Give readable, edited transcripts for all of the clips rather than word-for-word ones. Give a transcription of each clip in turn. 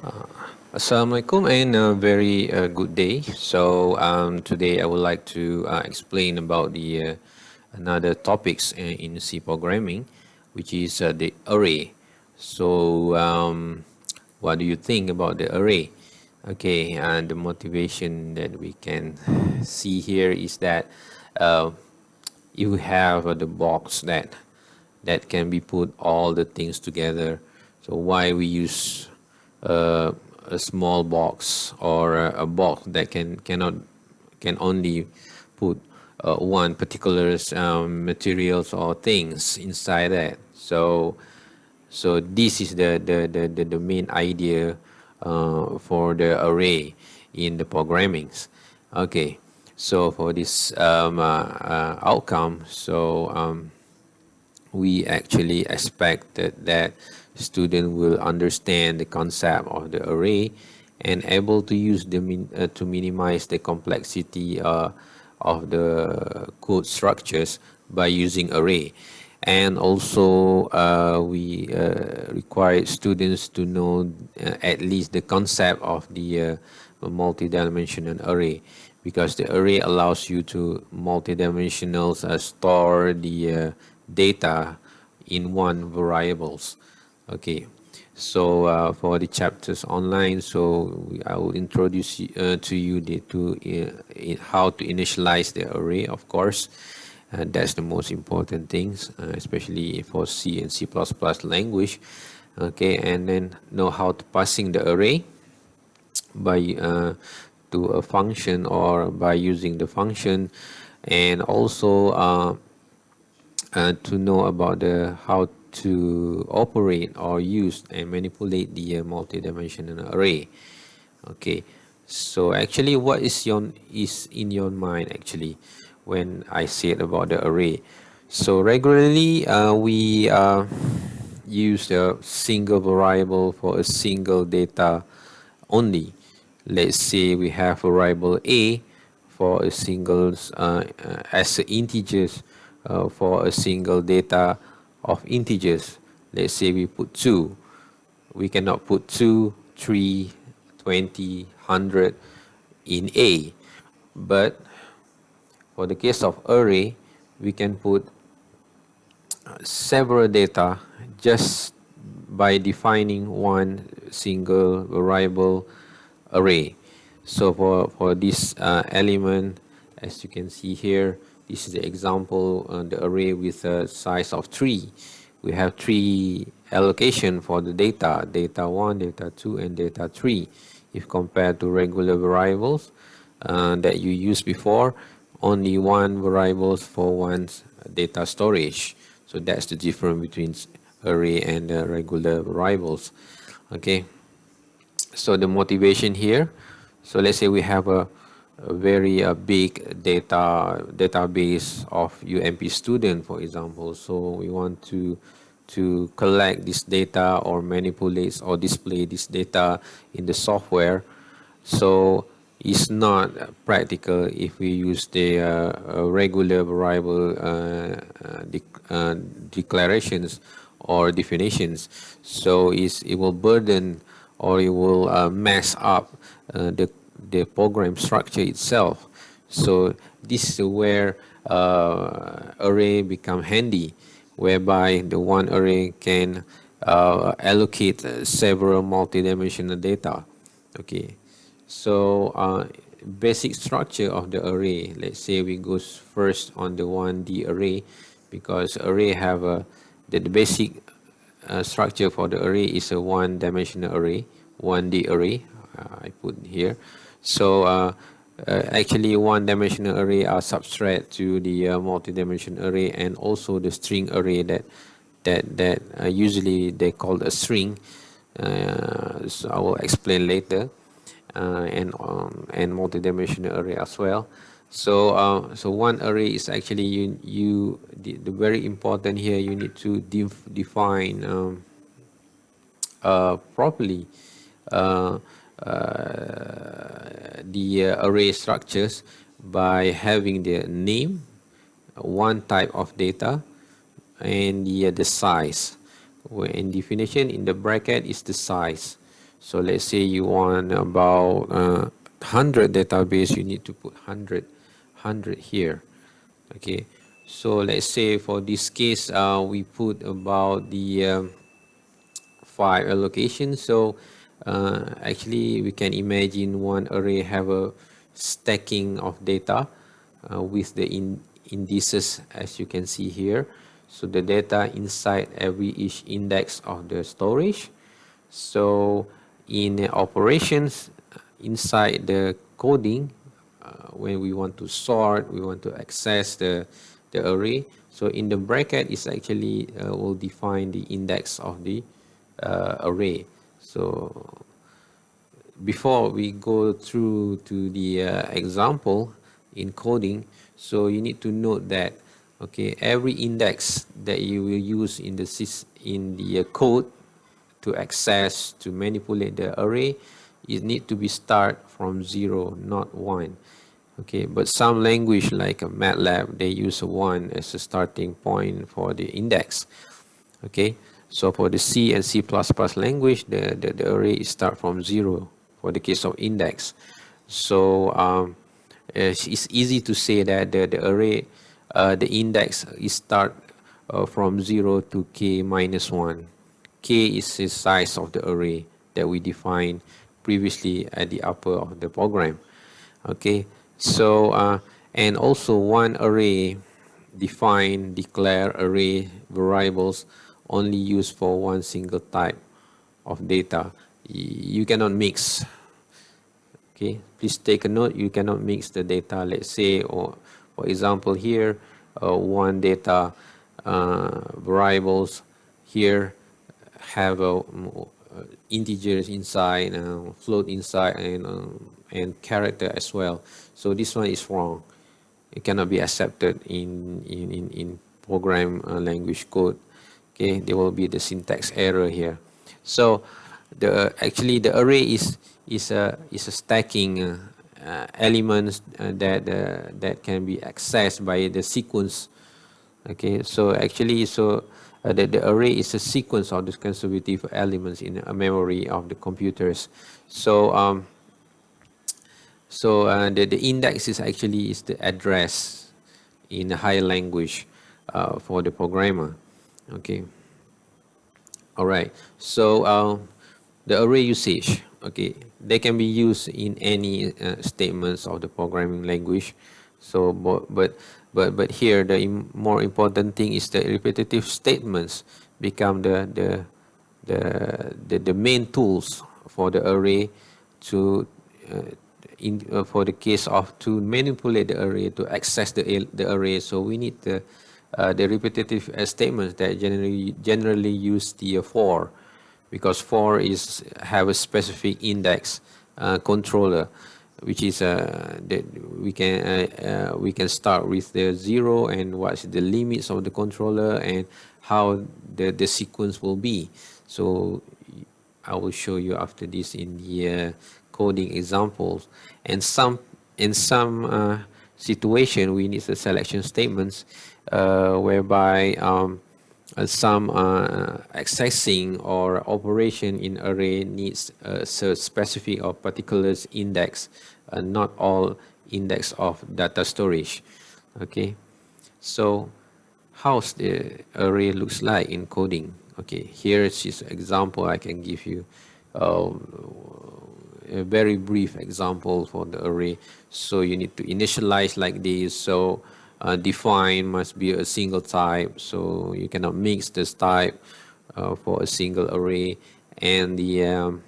Uh, Assalamualaikum and a very good day. Today I would like to explain about the another topics in C programming, which is the array. What do you think about the array? Okay, and the motivation that we can see here is that uh, you have the box that can be put all the things together. So why we use uh, a small box or a box that can only put one particular materials or things inside that. So this is the main idea for the array in the programmings. Okay, so for this outcome, we actually expected that student will understand the concept of the array and able to use to minimize the complexity of the code structures by using array. And also we require students to know at least the concept of the multi-dimensional array, because the array allows you to multi-dimensional store the data in one variables. Okay, so for the chapters online, I will introduce to you how to initialize the array, of course. That's the most important things, especially for C and C++ language. Okay, and then know how to passing the array by to a function or by using the function, and also to know about the how to operate or use and manipulate the multi-dimensional array. Okay, so actually what is in your mind actually when I said about the array? So regularly we use a single variable for a single data only. Let's say we have variable a for a single as a integers for a single data of integers. Let's say we put 2. We cannot put 2, 3, 20, 100 in a. But for the case of array, we can put several data just by defining one single variable array. So for this element, as you can see here, this is the example, the array with a size of 3. We have 3 allocation for the data 1, data 2, and data 3. If compared to regular variables that you used before, only one variables for one data storage. So that's the difference between array and regular variables. Okay, so the motivation here, so let's say we have a very big database of UMP student, for example. So we want to collect this data or manipulate or display this data in the software. So it's not practical if we use the regular variable declarations or definitions. So it will burden or it will mess up the program structure itself. So this is where array become handy, whereby the one array can allocate several multi-dimensional data. Okay, so basic structure of the array. Let's say we go first on the 1D array, because array have the basic structure for the array is a one-dimensional array, 1D array. I put here. So actually, one-dimensional array are subtract to the multi-dimensional array, and also the string array that usually they call a string. So I will explain later, and multi-dimensional array as well. So one array is actually the very important here. You need to define properly uh, the array structures by having the name, one type of data, and the size. In definition, in the bracket is the size. So let's say you want about 100 database, you need to put 100 here. Okay, so let's say for this case, we put about the 5 allocations. So actually we can imagine one array have a stacking of data with the indices as you can see here. So the data inside every each index of the storage. So in operations inside the coding, when we want to sort, we want to access the array. So in the bracket is actually will define the index of the array. So before we go through to the example in coding, so you need to note that okay, every index that you will use in the code to access to manipulate the array, it need to be start from 0, not 1. Okay, but some language like MATLAB, they use a 1 as a starting point for the index. Okay, so for the C and C++ language, the array is start from 0 for the case of index. So it's easy to say that the array, the index is start from 0 to k minus 1. K is the size of the array that we defined previously at the upper of the program. Okay, so and also one array define declare array variables only used for one single type of data. You cannot mix. Okay, please take a note, you cannot mix the data. Let's say, or for example here, one data variables here have integers inside, float inside, and character as well. So this one is wrong. It cannot be accepted in program language code. Okay, there will be the syntax error here. So actually the array is a stacking elements that can be accessed by the sequence. Okay, so actually the array is a sequence of the conservative elements in a memory of the computers. So the index is actually is the address in a higher language for the programmer. Okay. All right. So the array usage. Okay, they can be used in any statements of the programming language. So but here the more important thing is the repetitive statements become the main tools for the array to for the case of to manipulate the array to access the array. So we need the repetitive statements that generally use the for, because for is have a specific index controller, which is that we can start with the 0 and what's the limits of the controller and how the sequence will be. So I will show you after this in the coding examples. And in some situation we need the selection statements whereby some accessing or operation in array needs a specific or particular index, not all index of data storage. Okay, so how's the array looks like in coding? Okay, here is just example I can give you. A very brief example for the array. So you need to initialize like this. So define must be a single type, so you cannot mix this type for a single array. And the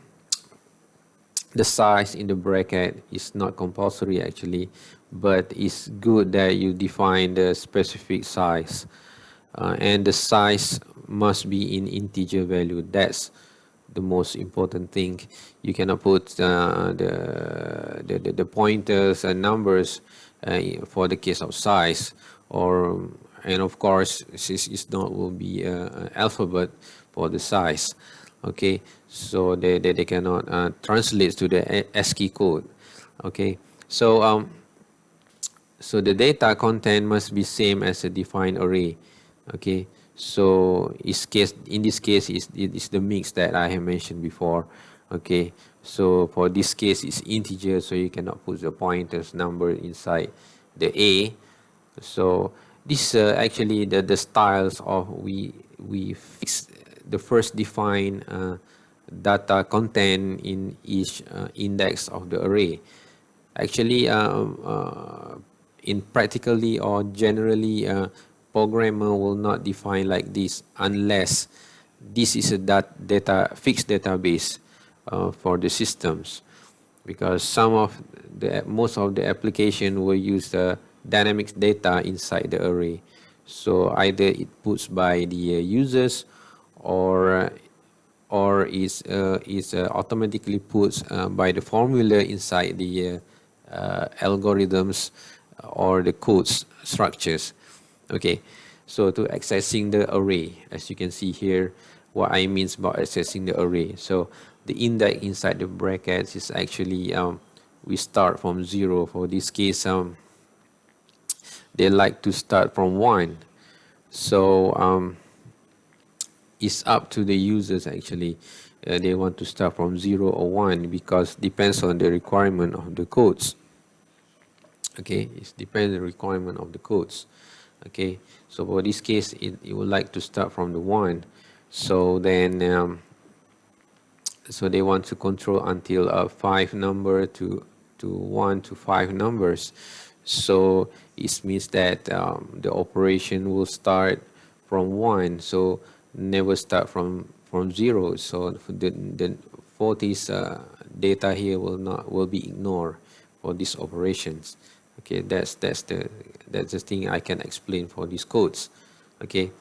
size in the bracket is not compulsory actually, but it's good that you define the specific size, and the size must be in integer value. That's the most important thing. You cannot put the pointers and numbers for the case of size, or and of course it's not will be alphabet for the size. Okay, so they cannot translate to the ASCII code. Okay, so so the data content must be same as a defined array. Okay, so in this case it is the mix that I have mentioned before. Okay, so for this case it's integer, so you cannot put the pointers number inside the A. So this actually the styles of we fix the first define data content in each index of the array. Actually, in practically or generally, programmer will not define like this unless this is a data fixed database for the systems, because some of the most of the application will use the dynamics data inside the array. So either it puts by the users, or is automatically put by the formula inside the algorithms or the codes structures. Okay, so to accessing the array, as you can see here, what I means about accessing the array. So the index inside the brackets is actually we start from 0. For this case, they like to start from 1. So it's up to the users actually. They want to start from 0 or 1 because depends on the requirement of the codes. Okay, it depends on the requirement of the codes. Okay, so for this case it would like to start from the 1. So then so they want to control until 5 number to 1 to 5 numbers. So it means that the operation will start from 1, so never start from 0. So for this data here will be ignored for these operations. Okay, that's the thing I can explain for these codes. Okay,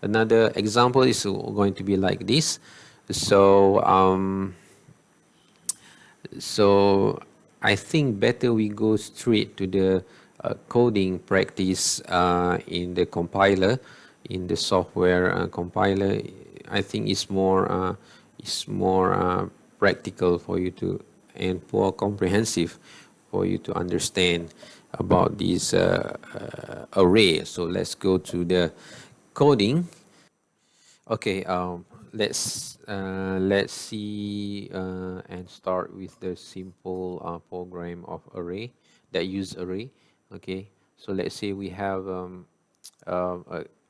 another example is going to be like this. So so I think better we go straight to the coding practice in the compiler, in the software compiler. I think it's more practical for you to, and more comprehensive for you to understand about this array. So let's go to the coding. Okay, let's see and start with the simple program of array that use array. Okay, so let's say we have a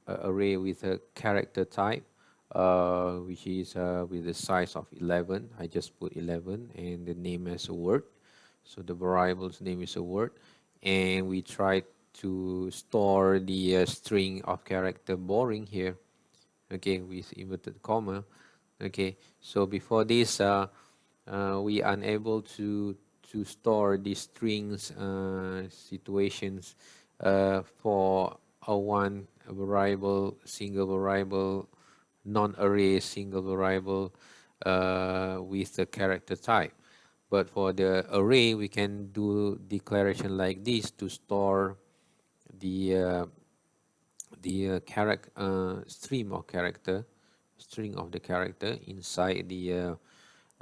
array with a character type, which is with the size of 11. I just put 11 and the name as a word. So the variable's name is a word, and we try to store the string of character boring here, okay, with inverted comma. Okay, so before this we are unable to store these strings situations for a one variable, single variable, non-array single variable with the character type. But for the array we can do declaration like this to store the stream of character, string of the character inside the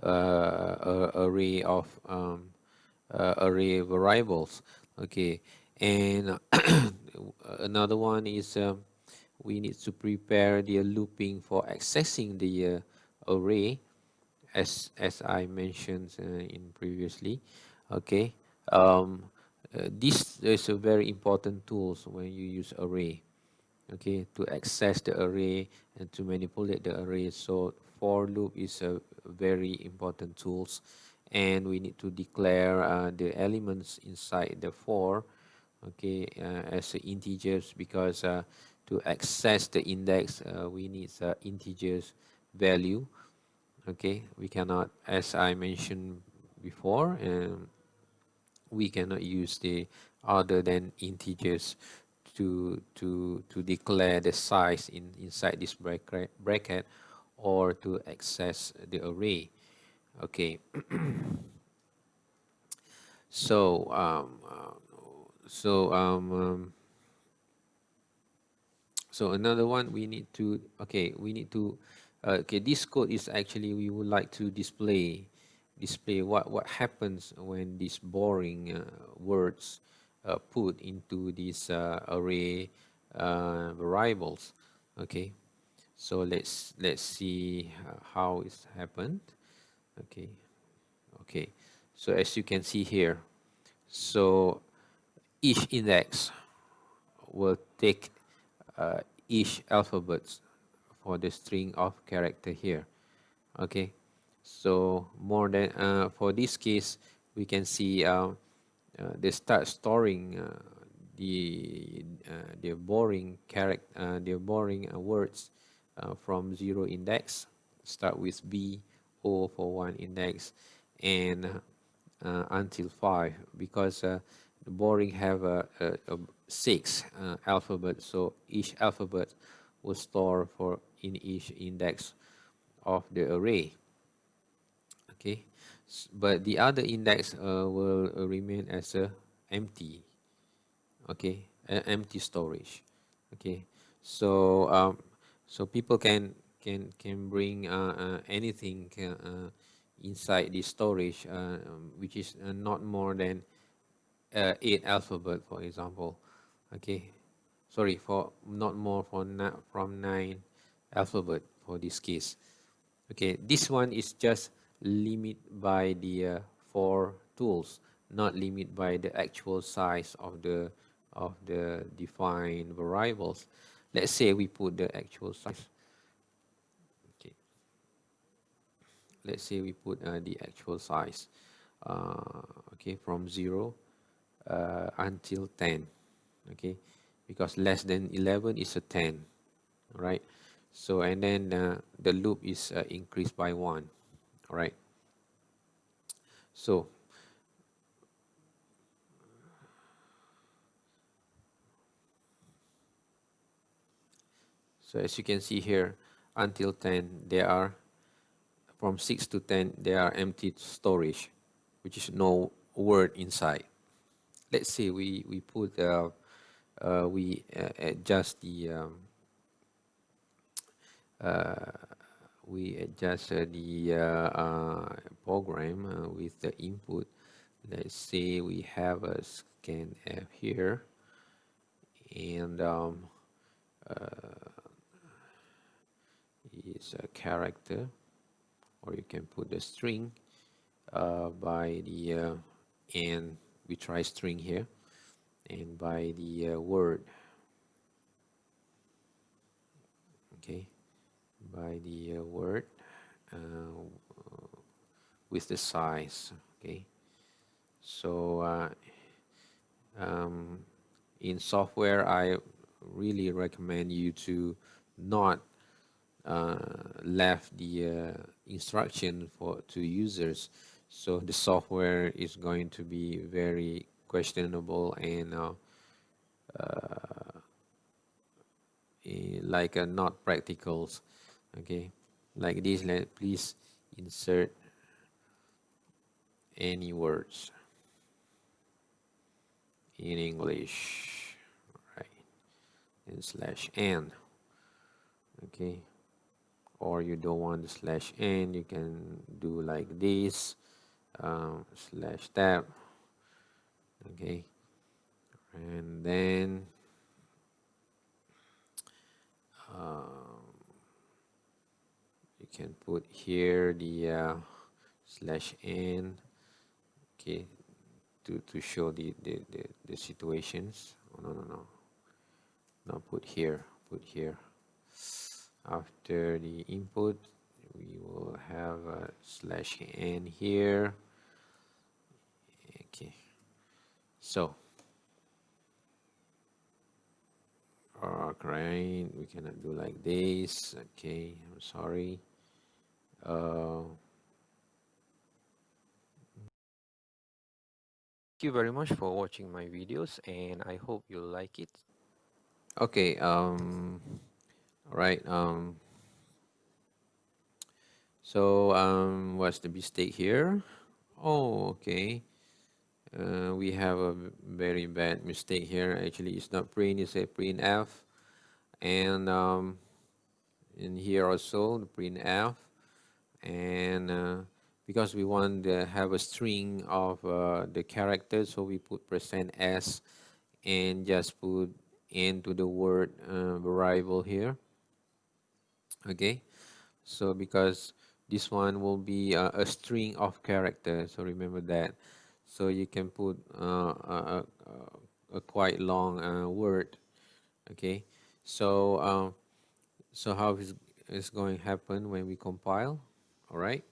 array of array variables. Okay, and another one is we need to prepare the looping for accessing the array, as I mentioned in previously. Okay, this is a very important tools when you use array, okay, to access the array and to manipulate the array. So for loop is a very important tools, and we need to declare the elements inside the for, okay, as integers, because to access the index we need integers value. Okay, we cannot, as I mentioned before, we cannot use the other than integers to declare the size inside this bracket or to access the array. Okay, so so so another one we need to, okay, we need to okay, this code is actually we would like to display what happens when these boring words put into these array variables. Okay, so let's see how it's happened. Okay, Okay, so as you can see here, so each index will take each alphabet for the string of character here. Okay, so more than for this case, we can see they start storing the boring character, the boring words from zero index. Start with B, O for one index, and until five, because the boring have a six alphabet, so each alphabet will store for in each index of the array. Okay, but the other index will remain as a empty. Okay, empty storage. Okay, so so people can bring anything inside the storage, which is not more than eight alphabet, for example. Okay, sorry, for not more from nine alphabet for this case. Okay, this one is just limit by the four tools, not limit by the actual size of the defined variables. Let's say we put the actual size. Okay, let's say we put the actual size. Okay, from 0 until 10. Okay, because less than 11 is a 10, right? So and then the loop is increased by 1, right? So as you can see here, until 10, there are, from 6 to 10, there are empty storage, which is no word inside. Let's say we put, we adjust the program with the input. Let's say we have a scanf here, and is a character, or you can put the string by the and we try string here, and by the word. Okay, by the word uh, with the size. Okay, so in software, I really recommend you to not left the instruction for to users, so the software is going to be very questionable and like not practicals. Okay, like this, please insert any words in English, right, and slash n. Okay, or you don't want the slash n, you can do like this, slash tab. Okay, and then you can put here the slash n. Okay, to show the situations. Oh, no, put here, after the input we will have a slash n here. Okay, so right, we cannot do like this. Okay, I'm sorry. Thank you very much for watching my videos, and I hope you like it. Okay, right, so what's the mistake here? Oh, okay. We have a very bad mistake here. Actually, it's not print, it's a print f, and in here also the print f, and because we want to have a string of the characters, so we put %s and just put into the word variable here. Okay, so because This one will be a string of characters, so remember that. So you can put a quite long word. Okay, so so how is going to happen when we compile? All right,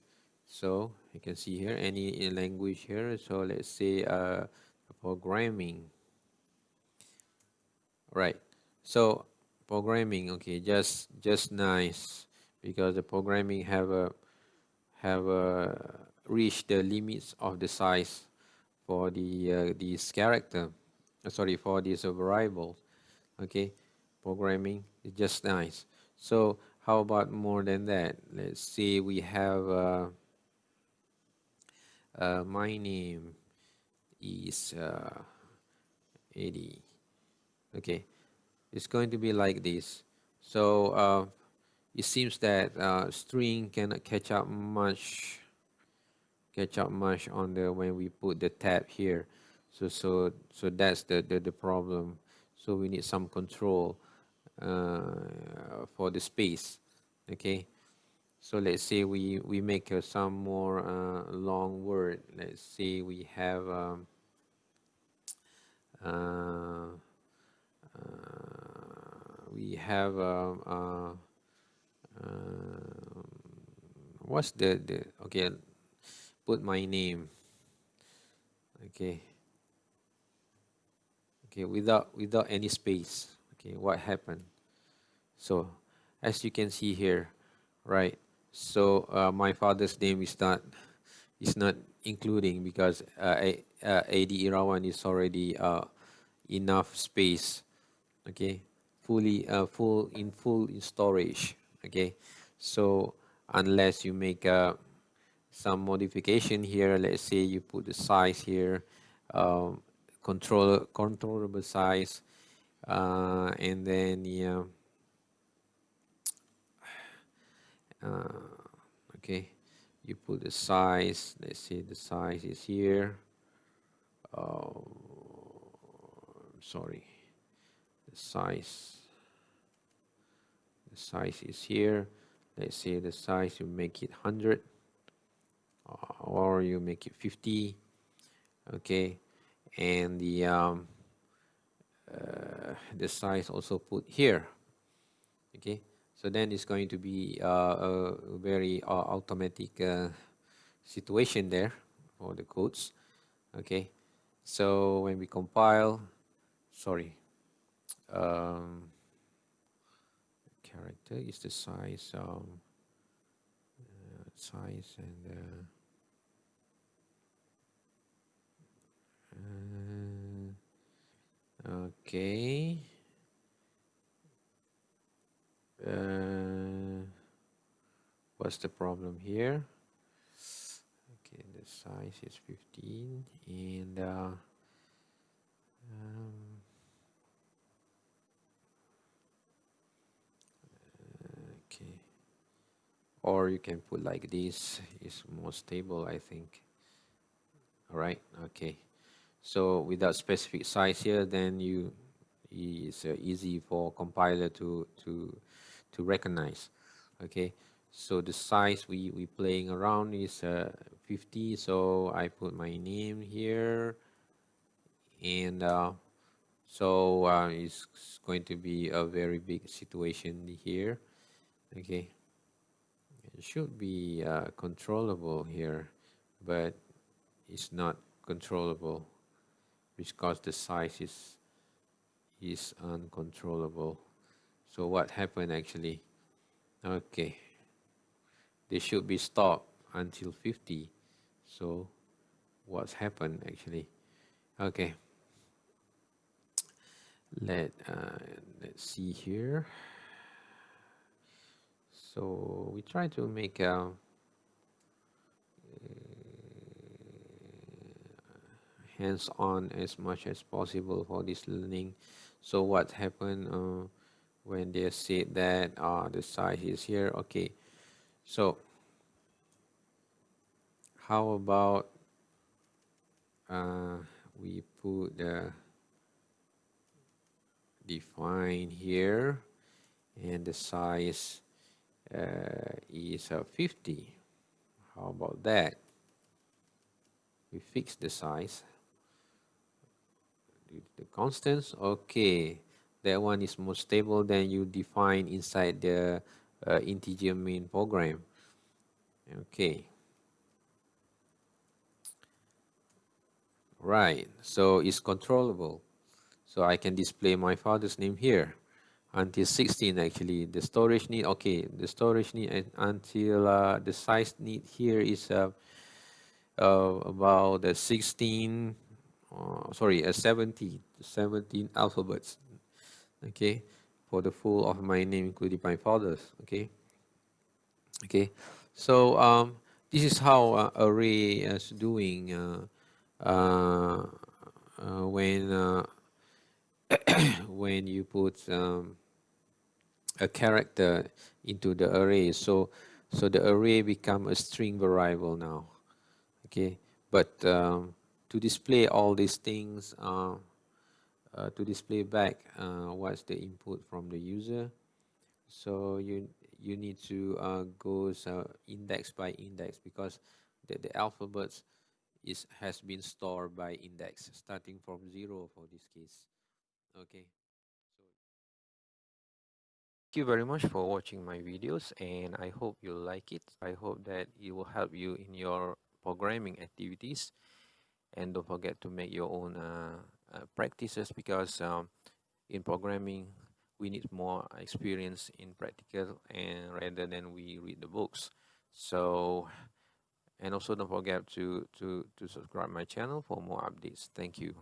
so you can see here any language here. So let's say programming. Right. So programming, okay, just nice because the programming have reached the limits of the size for these character. Sorry, for these variables. Okay, programming is just nice. So how about more than that? Let's say we have my name is Eddie. Okay, it's going to be like this. So it seems that string cannot catch up much on the when we put the tab here. So that's the problem. So we need some control for the space. Okay. So let's say we make some more long word. Let's say we have uh, we have what's the okay, put my name. Okay, okay, without any space. Okay, what happened? So as you can see here, right? So my father's name is not including because AD Irawan is already enough space. Okay, full in storage. Okay, so unless you make some modification here, let's say you put the size here, um, controllable size, and then yeah, okay, you put the size. Let's say the size is here. Sorry, the size the size is here. Let's say the size you make it 100 or you make it 50. Okay, and the size also put here. Okay, so then it's going to be a very automatic situation there for the codes. Okay, so when we compile, sorry, um, character is the size, size and okay, uh, what's the problem here? Okay, the size is 15 and okay, or you can put like this is more stable, I think. All right, okay. So without specific size here, then you it's easy for compiler to recognize. Okay, so the size we playing around is 50. So I put my name here, and so it's going to be a very big situation here. Okay, it should be controllable here, but it's not controllable because the size is uncontrollable. So what happened actually? Okay, they should be stopped until 50. So what's happened actually? Okay, let let's see here. So we try to make hands-on as much as possible for this learning. So what happened when they said that the size is here? Okay, so how about we put the define here and the size is 50. How about that? We fix the size. The constants, okay. That one is more stable than you define inside the integer main program. Okay, right. So it's controllable. So I can display my father's name here until 16 actually. The storage need, okay, the storage need until the size need here is about the 16, sorry, 17 alphabets, okay, for the full of my name, including my father's, okay. Okay, so this is how array is doing uh, when when you put a character into the array. So the array become a string variable now. Okay, but to display all these things, to display back what's the input from the user. So you need to go index by index, because the alphabets is has been stored by index starting from 0 for this case. Okay, so thank you very much for watching my videos, and I hope you like it. I hope that it will help you in your programming activities, and don't forget to make your own practices, because in programming we need more experience in practical and rather than we read the books. So, and also don't forget to subscribe my channel for more updates. Thank you.